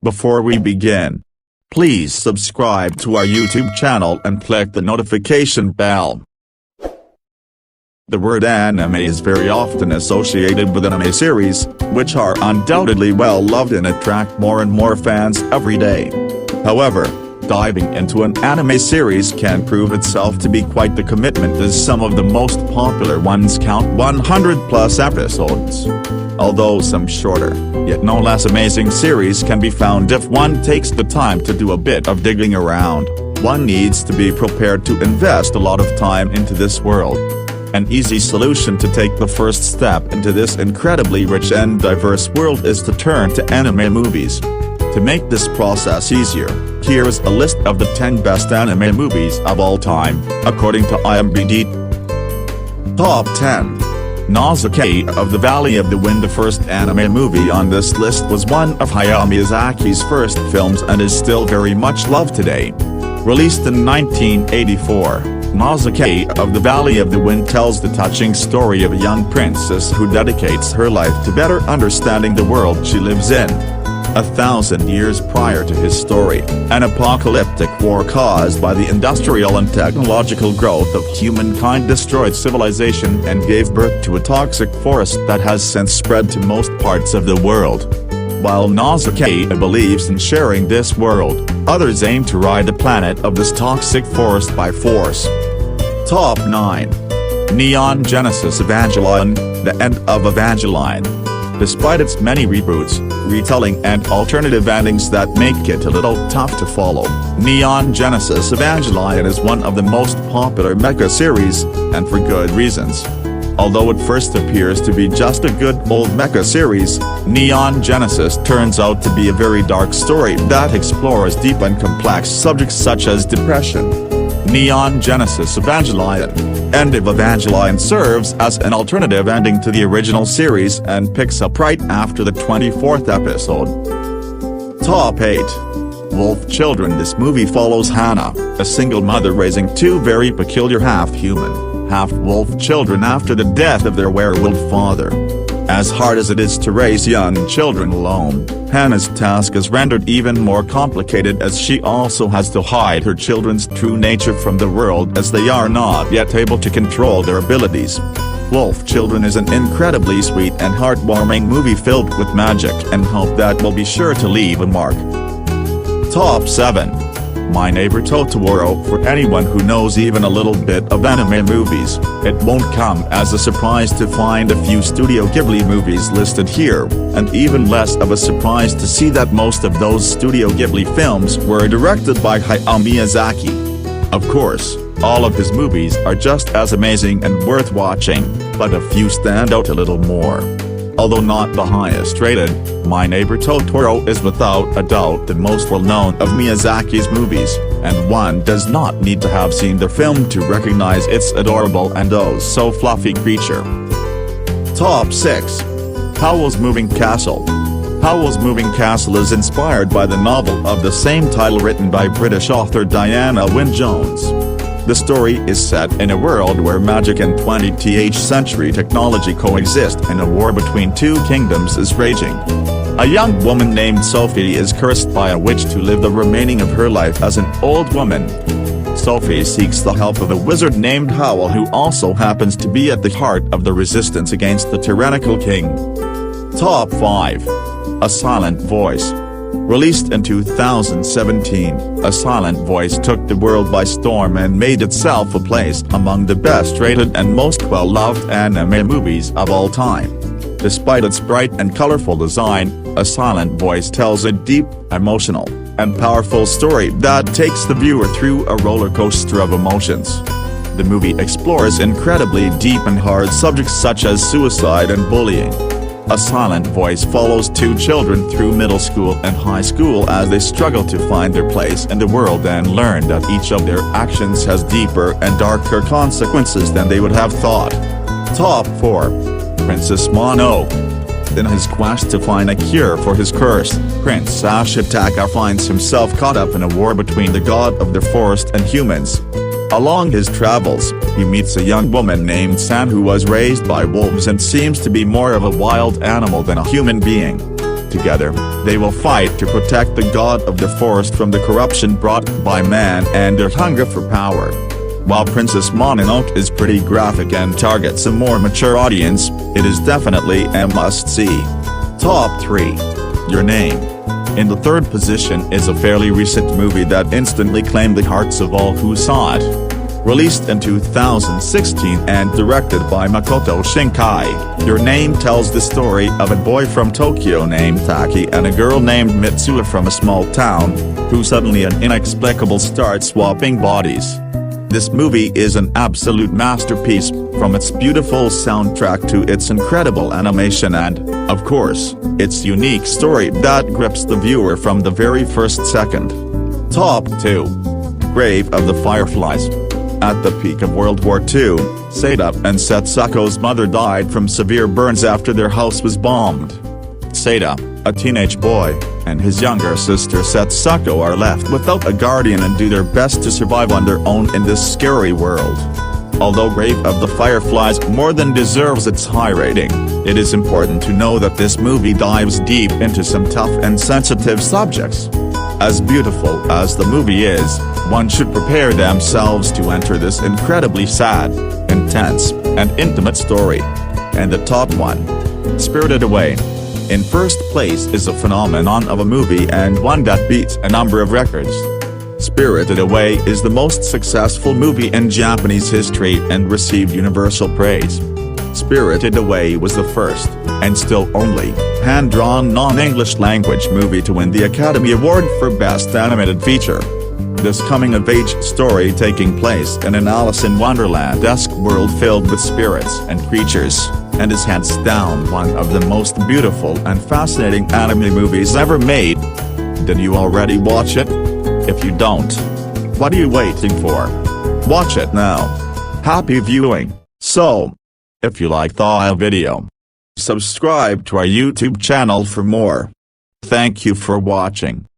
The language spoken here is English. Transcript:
Before we begin, please subscribe to our YouTube channel and click the notification bell. The word anime is very often associated with anime series, which are undoubtedly well loved and attract more and more fans every day. However, diving into an anime series can prove itself to be quite the commitment, as some of the most popular ones count 100+ episodes. Although some shorter, yet no less amazing series can be found if one takes the time to do a bit of digging around, one needs to be prepared to invest a lot of time into this world. An easy solution to take the first step into this incredibly rich and diverse world is to turn to anime movies. To make this process easier, here is a list of the 10 best anime movies of all time, according to IMDb. Top 10. Nausicaa of the Valley of the Wind. The first anime movie on this list was one of Hayao Miyazaki's first films and is still very much loved today. Released in 1984, Nausicaa of the Valley of the Wind tells the touching story of a young princess who dedicates her life to better understanding the world she lives in. 1,000 years prior to his story, an apocalyptic war caused by the industrial and technological growth of humankind destroyed civilization and gave birth to a toxic forest that has since spread to most parts of the world. While Nausicaa believes in sharing this world, others aim to ride the planet of this toxic forest by force. Top 9. Neon Genesis Evangelion, The End of Evangelion. Despite its many reboots, retelling and alternative endings that make it a little tough to follow, Neon Genesis Evangelion is one of the most popular mecha series, and for good reasons. Although it first appears to be just a good old mecha series, Neon Genesis turns out to be a very dark story that explores deep and complex subjects such as depression. Neon Genesis Evangelion, End of Evangelion serves as an alternative ending to the original series and picks up right after the 24th episode. Top 8. Wolf Children. This movie follows Hannah, a single mother raising two very peculiar half-human, half-wolf children after the death of their werewolf father. As hard as it is to raise young children alone, Hannah's task is rendered even more complicated as she also has to hide her children's true nature from the world, as they are not yet able to control their abilities. Wolf Children is an incredibly sweet and heartwarming movie filled with magic and hope that will be sure to leave a mark. Top 7. My Neighbor Totoro. For anyone who knows even a little bit of anime movies, it won't come as a surprise to find a few Studio Ghibli movies listed here, and even less of a surprise to see that most of those Studio Ghibli films were directed by Hayao Miyazaki. Of course, all of his movies are just as amazing and worth watching, but a few stand out a little more. Although not the highest rated, My Neighbor Totoro is without a doubt the most well-known of Miyazaki's movies, and one does not need to have seen the film to recognize its adorable and oh so fluffy creature. Top 6. Howl's Moving Castle. Howl's Moving Castle is inspired by the novel of the same title written by British author Diana Wynne-Jones. The story is set in a world where magic and 20th century technology coexist, and a war between two kingdoms is raging. A young woman named Sophie is cursed by a witch to live the remaining of her life as an old woman. Sophie seeks the help of a wizard named Howl, who also happens to be at the heart of the resistance against the tyrannical king. Top 5. A Silent Voice. Released in 2017, A Silent Voice took the world by storm and made itself a place among the best-rated and most well-loved anime movies of all time. Despite its bright and colorful design, A Silent Voice tells a deep, emotional, and powerful story that takes the viewer through a roller coaster of emotions. The movie explores incredibly deep and hard subjects such as suicide and bullying. A Silent Voice follows two children through middle school and high school as they struggle to find their place in the world and learn that each of their actions has deeper and darker consequences than they would have thought. Top 4. Princess Mononoke. In his quest to find a cure for his curse, Prince Ashitaka finds himself caught up in a war between the god of the forest and humans. Along his travels, he meets a young woman named San who was raised by wolves and seems to be more of a wild animal than a human being. Together, they will fight to protect the god of the forest from the corruption brought by man and their hunger for power. While Princess Mononoke is pretty graphic and targets a more mature audience, it is definitely a must-see. Top 3. Your Name. In the third position is a fairly recent movie that instantly claimed the hearts of all who saw it. Released in 2016 and directed by Makoto Shinkai, Your Name tells the story of a boy from Tokyo named Taki and a girl named Mitsuha from a small town, who suddenly and inexplicably start swapping bodies. This movie is an absolute masterpiece, from its beautiful soundtrack to its incredible animation and, of course, its unique story that grips the viewer from the very first second. Top 2. Grave of the Fireflies. At the peak of World War II, Sada and Setsuko's mother died from severe burns after their house was bombed. Sada, a teenage boy, and his younger sister Setsuko are left without a guardian and do their best to survive on their own in this scary world. Although Grave of the Fireflies more than deserves its high rating, it is important to know that this movie dives deep into some tough and sensitive subjects. As beautiful as the movie is, one should prepare themselves to enter this incredibly sad, intense, and intimate story. And the top 1. Spirited Away. In first place is a phenomenon of a movie and one that beats a number of records. Spirited Away is the most successful movie in Japanese history and received universal praise. Spirited Away was the first, and still only, hand-drawn non-English language movie to win the Academy Award for Best Animated Feature. This coming-of-age story taking place in an Alice in Wonderland-esque world filled with spirits and creatures, and is hands down one of the most beautiful and fascinating anime movies ever made. Did you already watch it? If you don't, what are you waiting for? Watch it now. Happy viewing. So, if you liked the video, subscribe to our YouTube channel for more. Thank you for watching.